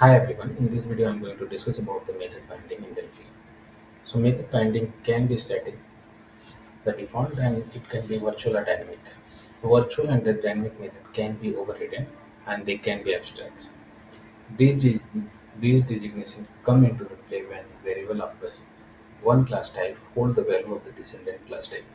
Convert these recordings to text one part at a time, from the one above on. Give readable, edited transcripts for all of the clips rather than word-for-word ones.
Hi everyone, in this video I'm going to discuss about the method binding in Delphi. So method binding can be static, the default, and it can be virtual or dynamic. The virtual and the dynamic method can be overridden and they can be abstract. These, de- these designations come into the play when variable of the one class type hold the value of the descendant class type.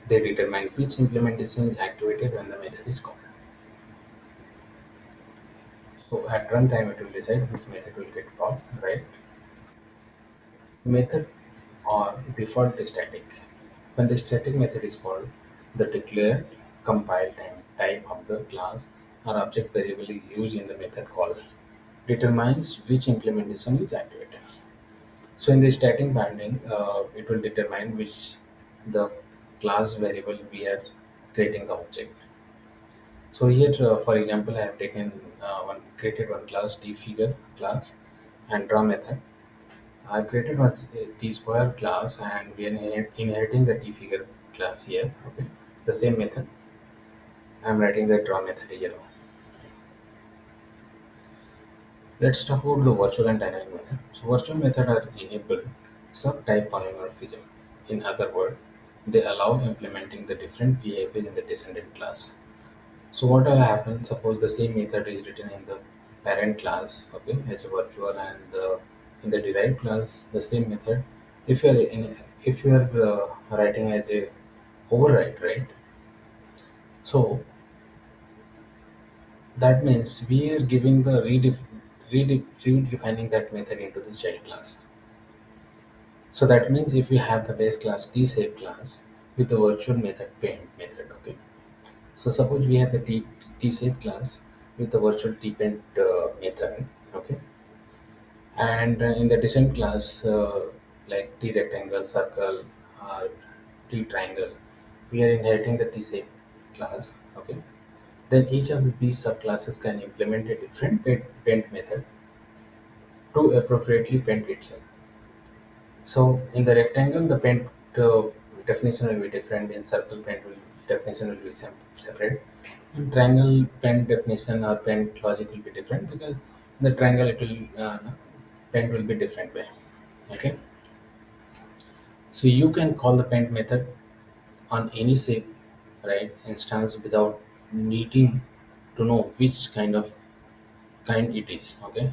They determine which implementation is activated when the method is called. So at runtime it will decide which method will get called, right? Method or default static. When the static method is called, the declared compile time type of the class or object variable is used in the method call determines which implementation is activated. So in the static binding, it will determine which the class variable we are creating the object. So here, for example, I have taken created one class tfigure class and draw method. I created one T square class and we are inheriting the T figure class here. Okay, the same method. I'm writing the draw method here. Let's talk about the virtual and dynamic method. So virtual method are enabled subtype polymorphism. In other words, they allow implementing the different behavior in the descendant class. So what will happen? Suppose the same method is written in the parent class, okay, as a virtual, and in the derived class, the same method. If you are writing as a override, right? So that means we are giving the redefining that method into the child class. So that means if we have the base class T save class with the virtual method paint method, okay. So suppose we have the T save class with the virtual T paint method, okay, and in the descent class like T rectangle, circle, or T triangle, we are inheriting the T save class, okay. Then each of these subclasses can implement a different paint method to appropriately paint itself. So in the rectangle, the paint definition will be different. In circle, paint will definition will be separate. In triangle, paint definition or paint logic will be different because in the triangle it will paint will be different way. Okay, so you can call the paint method on any shape, right, instance without needing to know which kind it is. Okay,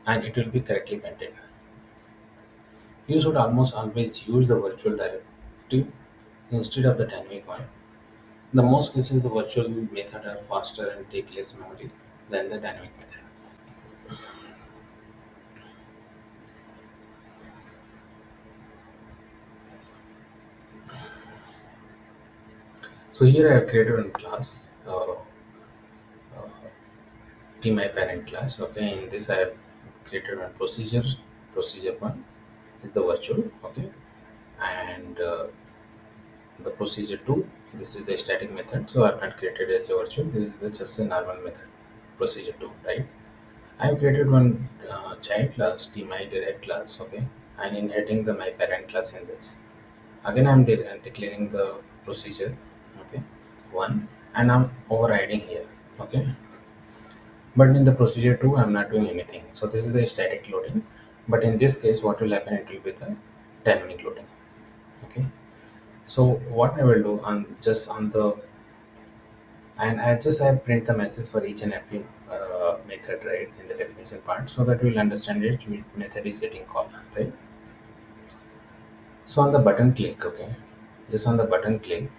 and it will be correctly painted. You should almost always use the virtual directive instead of the dynamic one. In the most cases, the virtual method are faster and take less memory than the dynamic method. So here I have created one class, T my parent class. Okay, in this I have created one procedure one is the virtual. Okay, and the procedure two. This is the static method. So I have not created as a virtual. This is just a normal method. Procedure two, right? I have created one child class, T my direct class. Okay, and inheriting the my parent class in this. Again, I'm declaring the procedure, okay, one, and I'm overriding here, okay. But in the procedure two, I'm not doing anything. So this is the static loading. But in this case, what will happen? It will be the dynamic loading, okay. So what I will do on just on the and I have print the message for each and every method, right, in the definition part, so that we'll understand which method is getting called, right. So on the button click, okay, just on the button click,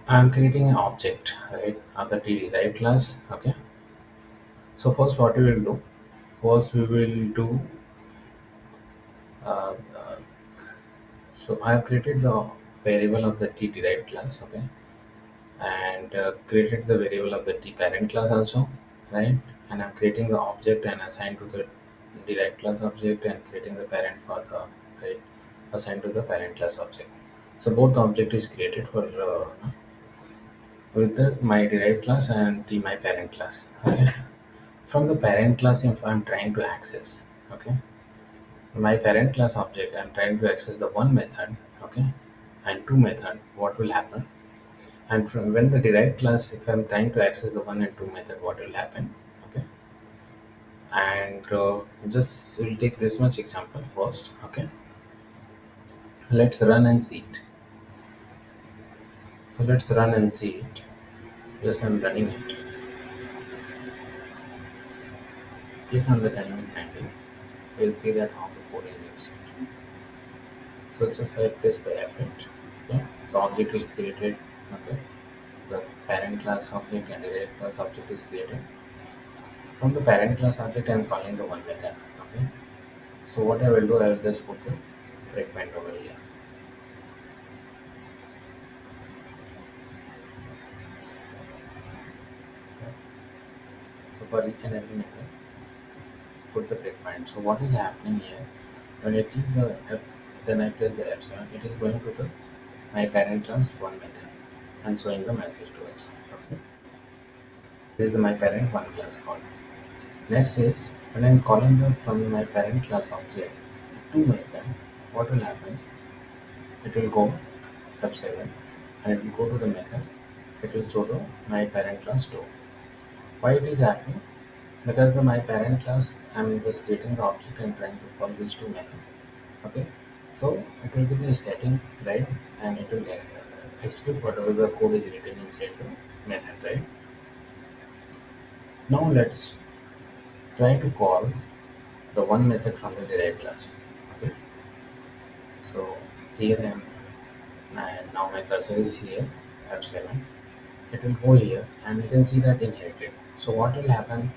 I'm creating an object, right, of the derived class. Okay. So first, what we will do? First, we will do. Uh, uh, so I have created the variable of the T derived class. Okay, and created the variable of the T parent class also, right? And I'm creating the object and assigned to the derived class object and creating the parent for the right assigned to the parent class object. So both the object is created for with the my derived class and the my parent class. Okay. From the parent class, if I'm trying to access, okay, my parent class object, I'm trying to access the one method, okay, and two method. What will happen? And from when the derived class, if I'm trying to access the one and two method, what will happen? Okay, and just we'll take this much example first. Okay, let's run and see it. So let's run and see it. Yes, I'm running it. Click on the dynamic handle. We'll see that how the code is executed. So just I press the F8. Okay, so object is created. Okay, the parent class object and derived class object is created. From the parent class object, I'm calling the one method. Okay, so what I will do, I will just put the breakpoint over here. Okay. So for each and every method, put the breakpoint. So what is happening here? When I click the F, then I press the F7, it is going to the my parent class one method and showing the message to us. Okay, this is the my parent one class call. Next is when I'm calling the from my parent class object two method, what will happen? It will go F7 and it will go to the method. It will show the my parent class 2. Why it is happening? Because the my parent class, I'm just creating the object and trying to call these two methods. Okay, so it will be the setting, right, and it will execute whatever the code is written inside the method, right. Now let's try to call the one method from the derived class. Okay, so here I am, and now my cursor is here, F7. It will go here, and you can see that inherited. So what will happen?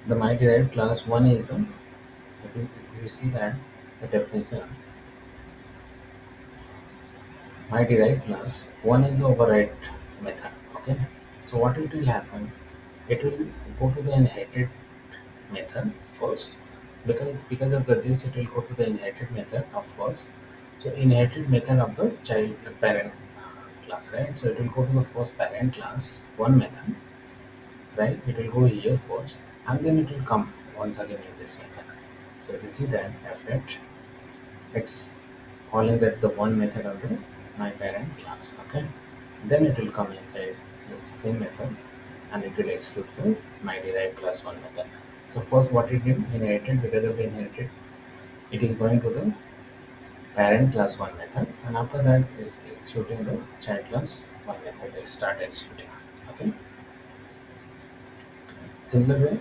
The my derived class one is the, if we see that the definition, my derived class one is the override method. Okay, so what it will happen? It will go to the inherited method first, because of the this it will go to the inherited method of first. So inherited method of the child parent class, right? So it will go to the first parent class one method, right? It will go here first, and then it will come once again in this method. So if you see that effect, it's calling that the one method of the my parent class. Okay, then it will come inside the same method and it will execute the my derived class one method. So first what it did, inherited, because of the inherited, it is going to the parent class one method, and after that it's executing the child class one method. It start executing. Okay, similar way,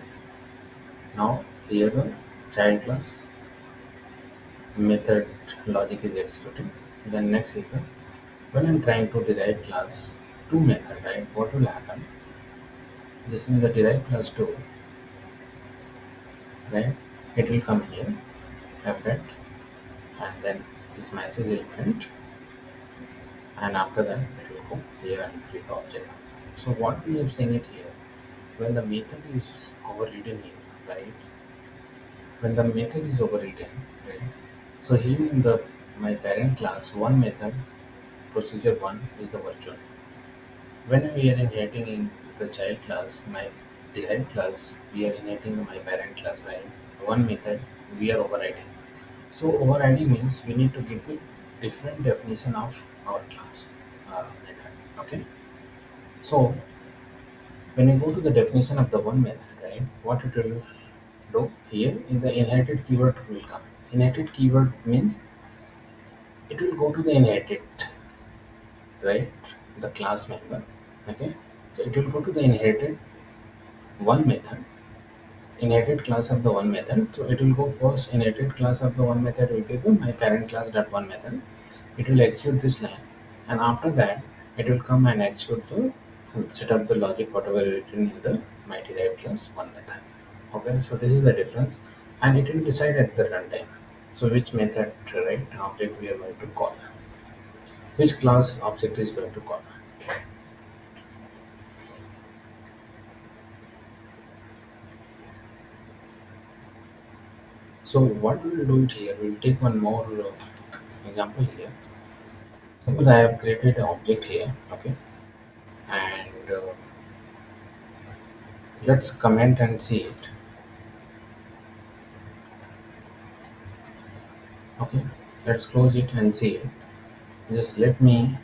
now here the child class method logic is executing. Then next is the, when I'm trying to derive class 2 method, right, what will happen? This is the derive class 2, right? It will come here, effect, and then this message will print, and after that it will go here and create the object. So what we have seen it here, when the method is overridden here, right? When the method is overridden, right? So here in the my parent class, one method, procedure one is the virtual. When we are inheriting in the child class, my derived class, we are inheriting my parent class, right? One method we are overriding. So overriding means we need to give the different definition of our class method. Okay. So when you go to the definition of the one method, right? What it will do here in the inherited keyword will come. Inherited keyword means it will go to the inherited, right? The class member. Okay. So it will go to the inherited one method, inherited class of the one method. So it will go first, inherited class of the one method will be the my parent class dot one method. It will execute this line, and after that it will come and execute the, so set up the logic whatever written in the my derived class one method. Okay, so this is the difference, and it will decide at the runtime. So which method, right, object we are going to call, which class object is going to call. So what we will do it here, we will take one more example here. Suppose I have created an object here, okay, and let's comment and see it. Okay, let's close it and see it. Just let me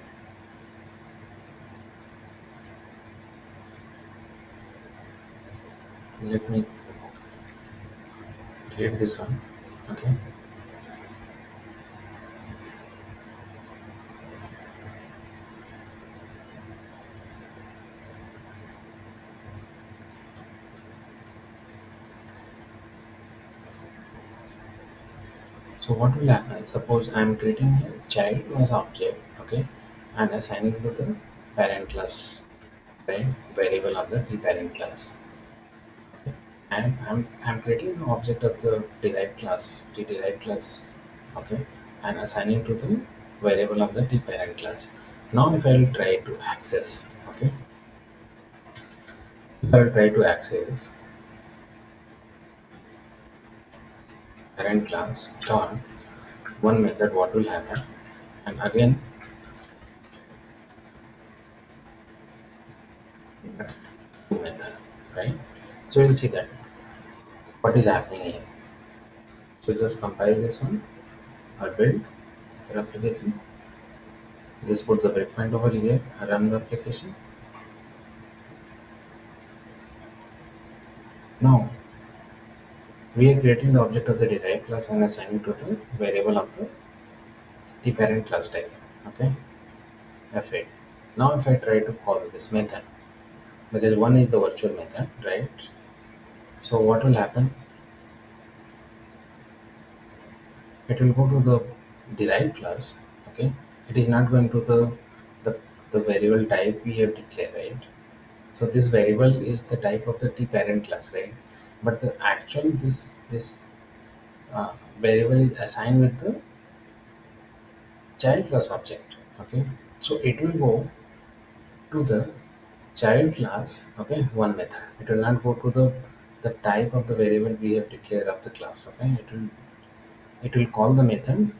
Let me create this one. Okay. So what will happen? Suppose I am creating a child as object, okay, and assigning to the parent class, right? Variable of the parent class, okay? And I'm creating an object of the derived class, okay, and assigning to the variable of the parent class. Now if I will try to access, okay, if I will try to access parent class dot one method, what will happen? And again two method, right? So you'll see that what is happening here. So just compile this one or build your application. Just put the breakpoint over here, run the application. Now we are creating the object of the derived class and assigning to the variable of the parent class type. Okay, F8. Now if I try to call this method, because one is the virtual method, right? So what will happen? It will go to the derived class. Okay, it is not going to the, the variable type we have declared, right? So this variable is the type of the t parent class, right? But the actual this variable is assigned with the child class object. Okay, so it will go to the child class. Okay, one method. It will not go to the type of the variable we have declared of the class. Okay, it will call the method.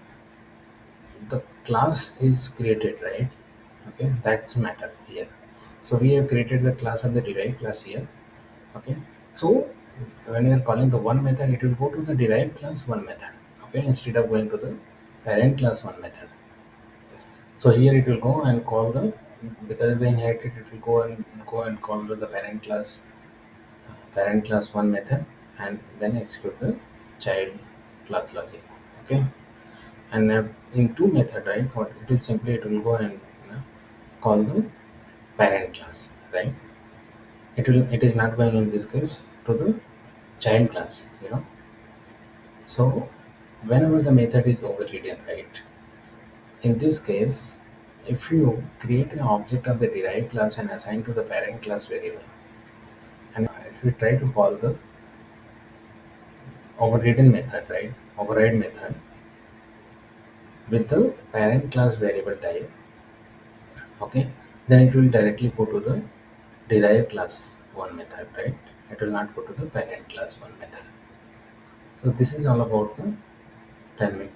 The class is created, right? Okay, that's matter here. So we have created the class of the derived class here. Okay, so when you are calling the one method, it will go to the derived class one method, okay, instead of going to the parent class one method. So here it will go and call the, because they inherited, it will go and call the parent class one method, and then execute the child class logic. Okay, and in two method, right, what it is, simply it will go and call the parent class, right? It is not going in this case to the child class. So whenever the method is overridden, right, in this case, if you create an object of the derived class and assign to the parent class variable, and if you try to call the overridden method, right, override method with the parent class variable type, okay, then it will directly go to the derived class one method, right? It will not go to the parent class one method. So this is all about the dynamic